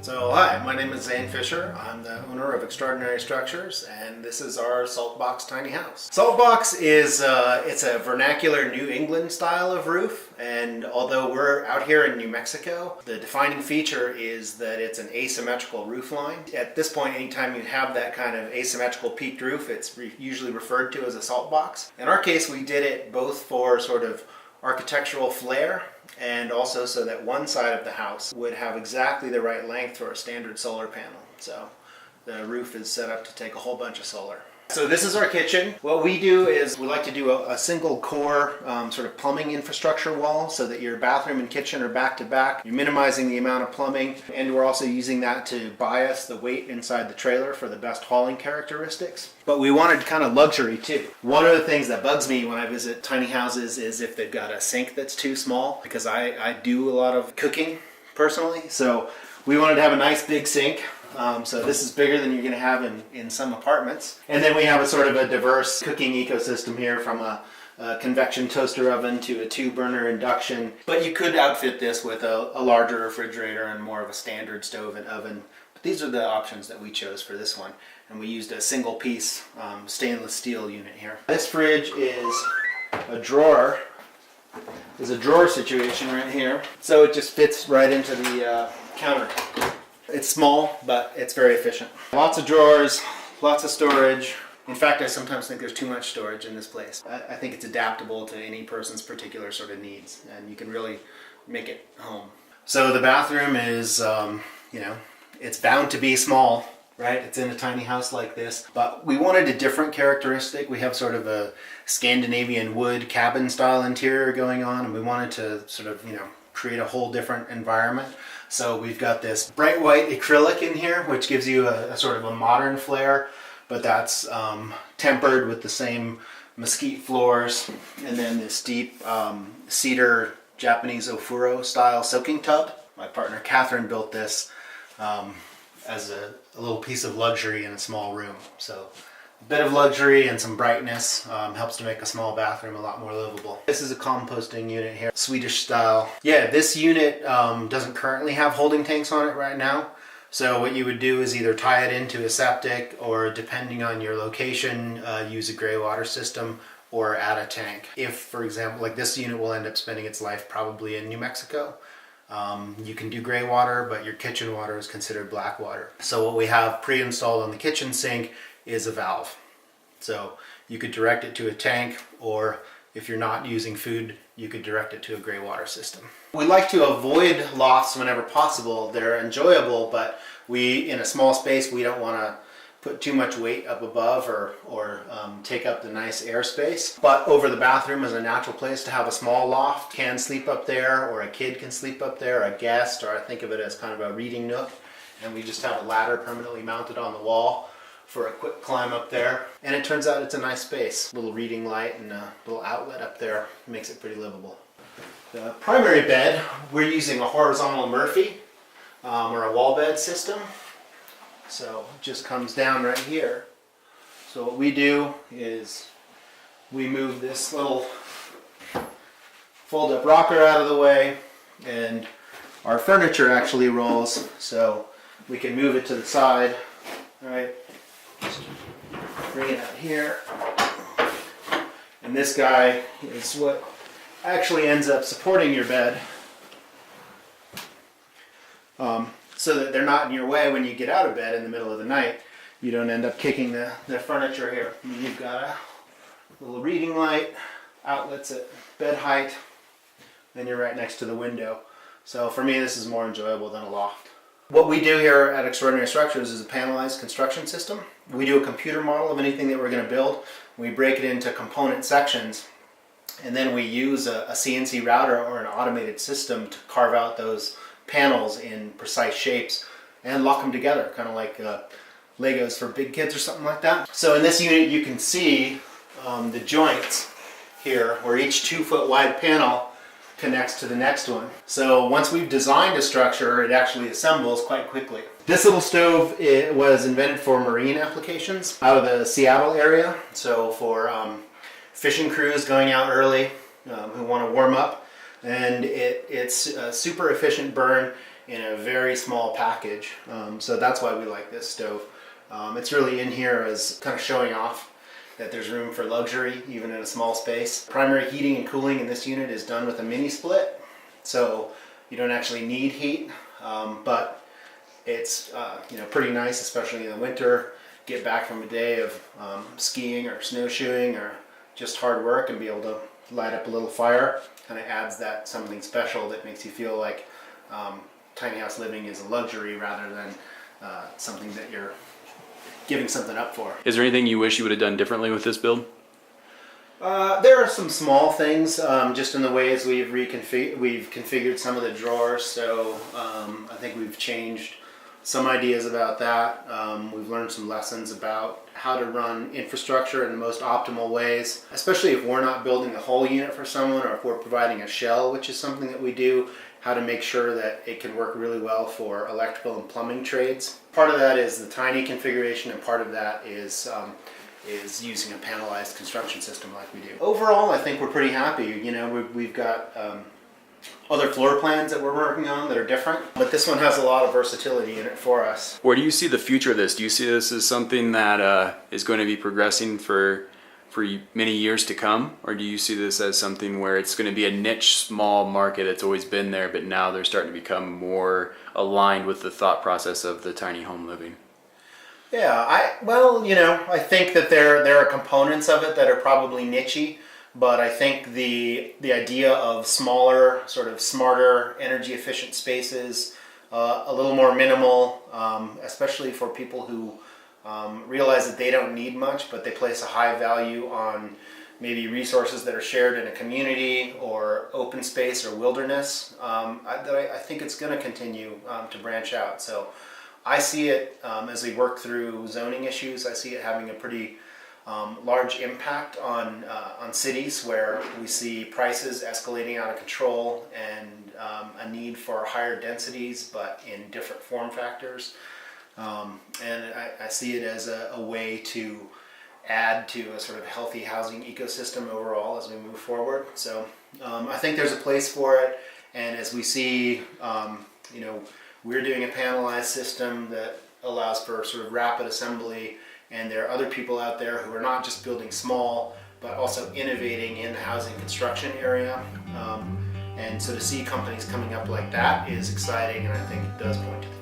So hi, my name is Zane Fisher. I'm the owner of Extraordinary Structures, and this is our Saltbox tiny house. Saltbox is it's a vernacular New England style of roof, and although we're out here in New Mexico, the defining feature is that it's an asymmetrical roof line. At this point, anytime you have that kind of asymmetrical peaked roof, it's usually referred to as a saltbox. In our case, we did it both for sort of architectural flair and also so that one side of the house would have exactly the right length for a standard solar panel. So the roof is set up to take a whole bunch of solar. So this is our kitchen. What we do is we like to do a single core sort of plumbing infrastructure wall so that your bathroom and kitchen are back to back. You're minimizing the amount of plumbing, and we're also using that to bias the weight inside the trailer for the best hauling characteristics. But we wanted kind of luxury too. One of the things that bugs me when I visit tiny houses is if they've got a sink that's too small, because I do a lot of cooking personally. So we wanted to have a nice big sink. So this is bigger than you're going to have in some apartments. And then we have a sort of a diverse cooking ecosystem here, from a convection toaster oven to a 2-burner induction. But you could outfit this with a larger refrigerator and more of a standard stove and oven. But these are the options that we chose for this one. And we used a single piece stainless steel unit here. This fridge is a drawer. There's a drawer situation right here. So it just fits right into the counter. It's small, but it's very efficient. Lots of drawers, lots of storage. In fact, I sometimes think there's too much storage in this place. I think it's adaptable to any person's particular sort of needs, and you can really make it home. So the bathroom is, it's bound to be small, right? It's in a tiny house like this, but we wanted a different characteristic. We have sort of a Scandinavian wood cabin style interior going on, and we wanted to sort of, create a whole different environment. So we've got this bright white acrylic in here, which gives you a sort of a modern flair, but that's tempered with the same mesquite floors, and then this deep cedar Japanese ofuro style soaking tub. My partner Catherine built this as a little piece of luxury in a small room. So a bit of luxury and some brightness helps to make a small bathroom a lot more livable. This is a composting unit here, Swedish style. Yeah, this unit doesn't currently have holding tanks on it right now. So what you would do is either tie it into a septic, or depending on your location, use a gray water system or add a tank. If, for example, like this unit will end up spending its life probably in New Mexico. You can do gray water, but your kitchen water is considered black water. So what we have pre-installed on the kitchen sink is a valve. So you could direct it to a tank, or if you're not using food, you could direct it to a gray water system. We like to avoid lofts whenever possible. They're enjoyable, but in a small space, we don't want to put too much weight up above or take up the nice airspace. But over the bathroom is a natural place to have a small loft. Can sleep up there, or a kid can sleep up there, a guest, or I think of it as kind of a reading nook. And we just have a ladder permanently mounted on the wall for a quick climb up there. And it turns out it's a nice space. Little reading light and a little outlet up there makes it pretty livable. The primary bed, we're using a horizontal Murphy or a wall bed system. So it just comes down right here. So what we do is we move this little fold-up rocker out of the way, and our furniture actually rolls, so we can move it to the side. All right. Just bring it out here, and this guy is what actually ends up supporting your bed, so that they're not in your way when you get out of bed in the middle of the night. You don't end up kicking the furniture here. You've got a little reading light, outlets at bed height, then you're right next to the window. So for me, this is more enjoyable than a loft. What we do here at Extraordinary Structures is a panelized construction system. We do a computer model of anything that we're going to build. We break it into component sections, and then we use a CNC router or an automated system to carve out those panels in precise shapes and lock them together, kind of like Legos for big kids or something like that. So in this unit you can see the joints here, where each 2-foot wide panel connects to the next one. So once we've designed a structure, it actually assembles quite quickly. This little stove, it was invented for marine applications out of the Seattle area. So for fishing crews going out early who want to warm up, and it's a super efficient burn, in a very small package. So that's why we like this stove. It's really in here as kind of showing off that there's room for luxury even in a small space. Primary heating and cooling in this unit is done with a mini split, so you don't actually need heat, but it's pretty nice, especially in the winter. Get back from a day of skiing or snowshoeing or just hard work and be able to light up a little fire. Kind of adds that something special that makes you feel like tiny house living is a luxury rather than something that you're giving something up for. Is there anything you wish you would have done differently with this build? There are some small things, just in the ways we've configured some of the drawers. So I think we've changed some ideas about that. We've learned some lessons about how to run infrastructure in the most optimal ways, especially if we're not building the whole unit for someone, or if we're providing a shell, which is something that we do. How to make sure that it can work really well for electrical and plumbing trades. Part of that is the tiny configuration, and part of that is using a panelized construction system like we do. Overall, I think we're pretty happy. You know, we've got other floor plans that we're working on that are different, but this one has a lot of versatility in it for us. Where do you see the future of this? Do you see this as something that is going to be progressing for many years to come, or do you see this as something where it's going to be a niche, small market that's always been there, but now they're starting to become more aligned with the thought process of the tiny home living? Yeah, I think that there are components of it that are probably niche-y, but I think the idea of smaller, sort of smarter, energy efficient spaces, a little more minimal, especially for people who realize that they don't need much, but they place a high value on maybe resources that are shared in a community or open space or wilderness. I think it's going to continue to branch out. So I see it as we work through zoning issues. I see it having a pretty large impact on cities where we see prices escalating out of control and a need for higher densities, but in different form factors. And I see it as a way to add to a sort of healthy housing ecosystem overall as we move forward. So I think there's a place for it, and as we see, we're doing a panelized system that allows for sort of rapid assembly, and there are other people out there who are not just building small, but also innovating in the housing construction area. And so to see companies coming up like that is exciting, and I think it does point to the